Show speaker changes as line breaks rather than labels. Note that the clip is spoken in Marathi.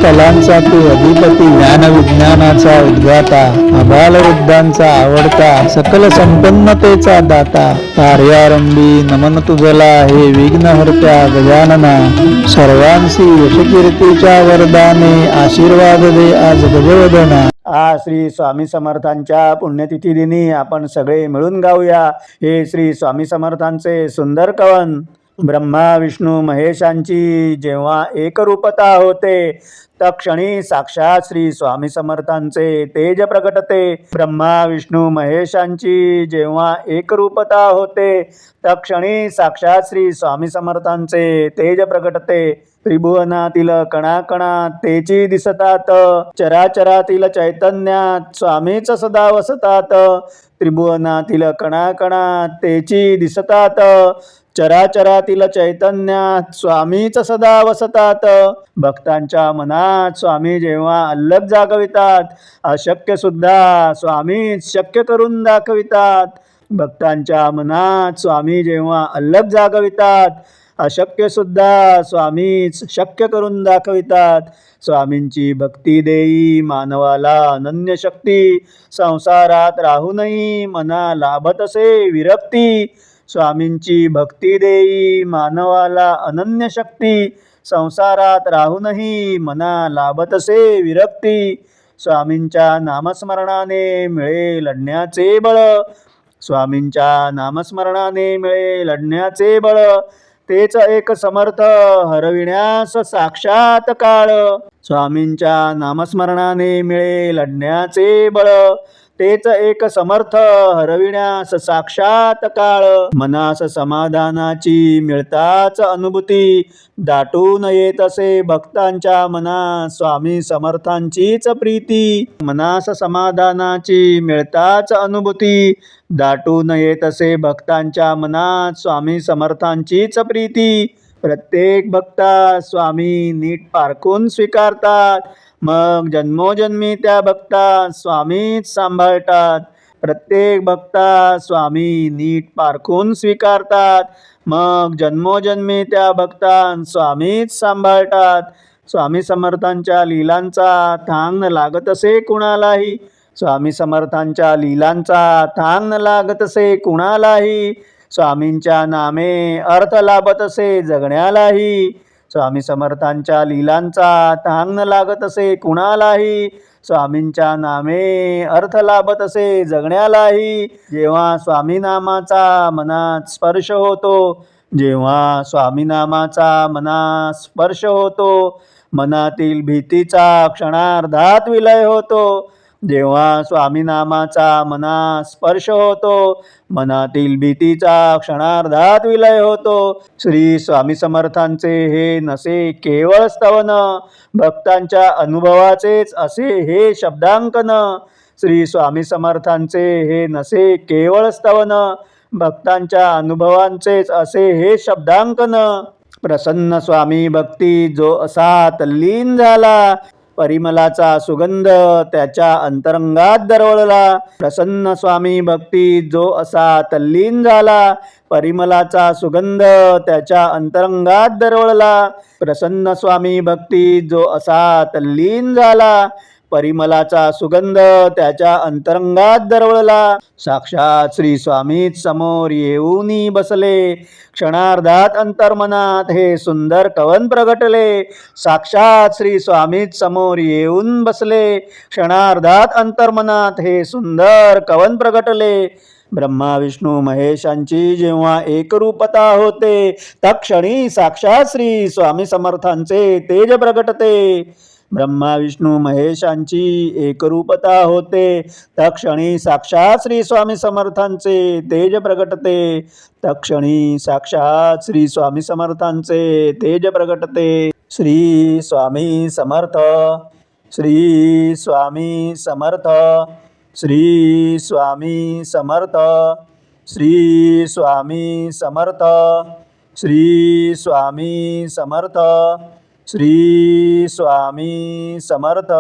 कलांचा तू अधिपती, ज्ञान विज्ञानाचा उद्गाता, आबालवृद्धांचा आवडता, सकल संपन्नतेचा दाता. कार्यारंभी नमन तुझला हे विघ्नहर्त्या गजानना, सर्वांसी यशकीर्तीच्या वरदाने आशीर्वाद दे आज गजवदना. श्री स्वामी समर्थांच्या पुण्यतिथी दिनी आपण सगळे मिळून गाऊया हे श्री स्वामी समर्थांचे सुंदर कवन. ब्रह्मा विष्णू महेशांची जेव्हा एकरूपता होते, तत्क्षणी साक्षात श्री स्वामी समर्थांचे तेज प्रकटते. ब्रह्मा विष्णू महेशांची जेव्हा एकरूपता होते, तत्क्षणी साक्षात श्री स्वामी समर्थांचे तेज प्रकटते. त्रिभुवनातील कणाकणात तेची दिसतात, चराचरातील चैतन्यात स्वामीच सदा वसतात. त्रिभुवनातील कणाकणात तेची दिसतात, चराचरातील चैतन्यात स्वामीच सदा वसतात. भक्तांच्या मनात स्वामी जेव्हा अल्लग जागवितात, अशक्य सुद्धा स्वामीच शक्य करून दाखवितात. भक्तांच्या मनात स्वामी जेव्हा अल्लग जागवितात, अशक्य सुद्धा स्वामीच शक्य करून दाखवितात. स्वामींची भक्ती देई मानवाला अनन्य शक्ती, संसारात राहूनही मना लाभतसे विरक्ती. स्वामींची भक्ती देई मानवाला अनन्य शक्ती, संसारात राहूनही मना लाभतसे विरक्ती. स्वामींच्या नामस्मरणाने मिळे लढण्याचे बळ, स्वामींच्या नामस्मरणाने मिळे लढण्याचे बळ. तेच एक समर्थ हरविण्यास साक्षात काळ, स्वामींच्या नामस्मरणाने मिळे लढण्याचे बळ. तेच एक समर्थ हरविण्यास साक्षात काळ. मनास समाधानाची मिळताच अनुभूती, दाटून येत असे भक्तांच्या मनात स्वामी समर्थांचीच प्रीती. मनास समाधानाची मिळताच अनुभूती, दाटून येत असे भक्तांच्या मनात स्वामी समर्थांचीच प्रीती. प्रत्येक भक्ता स्वामी नीट पारखून स्वीकारतात, मग जन्मोजन्मी त्या भक्ता स्वामीच सांभाळतात. प्रत्येक भक्ता स्वामी नीट पारखून स्वीकारतात, मग जन्मोजन्मी त्या भक्तां स्वामीच सांभाळतात. स्वामी समर्थांच्या लीलांचा थांग न लागत असे कुणालाही, स्वामी समर्थांच्या लीलांचा थांग न लागत असे कुणालाही. स्वामींच्या नामे अर्थ लाभत असे जगण्यालाही, स्वामी समर्थांच्या लीलांचा थांग न लागत असे कुणालाही. स्वामींच्या नामे अर्थ लाभत असे जगण्यालाही. जेव्हा स्वामी नामाचा मनात स्पर्श होतो, जेव्हा स्वामी नामाचा मनात स्पर्श होतो, मनातील भीतीचा क्षणार्धात विलय होतो. जेव्हा स्वामी नामाचा मनात स्पर्श होतो, मनातील भीतीचा क्षणार्धात विलय होतो. श्री स्वामी समर्थांचे हे नसे केवळ स्तवन, भक्तांच्या अनुभवाचेच असे हे शब्दांकन. श्री स्वामी समर्थांचे हे नसे केवळ स्तवन, भक्तांच्या अनुभवांचेच असे हे शब्दांकन. प्रसन्न स्वामी भक्ती जो असा तल्लीन झाला, परिमलाचा सुगंध त्याच्या अंतरंगात दरवळला. प्रसन्न स्वामी भक्ती जो असा तल्लीन झाला, परिमलाचा सुगंध त्याच्या अंतरंगात दरवळला. प्रसन्न स्वामी भक्ती जो असा तल्लीन झाला, परिमलाचा सुगंध त्याच्या अंतरंगात दरवळला. साक्षात श्री स्वामीच समोर येऊनी बसले, क्षणार्धात अंतर्मनात हे सुंदर कवन प्रगटले. साक्षात श्री स्वामीच समोर येऊन बसले, क्षणार्धात अंतर्मनात हे सुंदर कवन प्रगटले. ब्रह्मा विष्णू महेशांची जेव्हा एकरूपता होते, तत्क्षणी साक्षात श्री स्वामी समर्थांचे तेज प्रगटते. ब्रह्मा विष्णू महेशांची एकरूपता होते, तत्क्षणी साक्षात श्री स्वामी समर्थांचे तेज प्रगटते. तत्क्षणी साक्षात श्री स्वामी समर्थांचे तेज प्रगटते. श्री स्वामी समर्थ, श्री स्वामी समर्थ, श्री स्वामी समर्थ, श्री स्वामी समर्थ, श्री स्वामी समर्थ, श्री स्वामी समर्थ.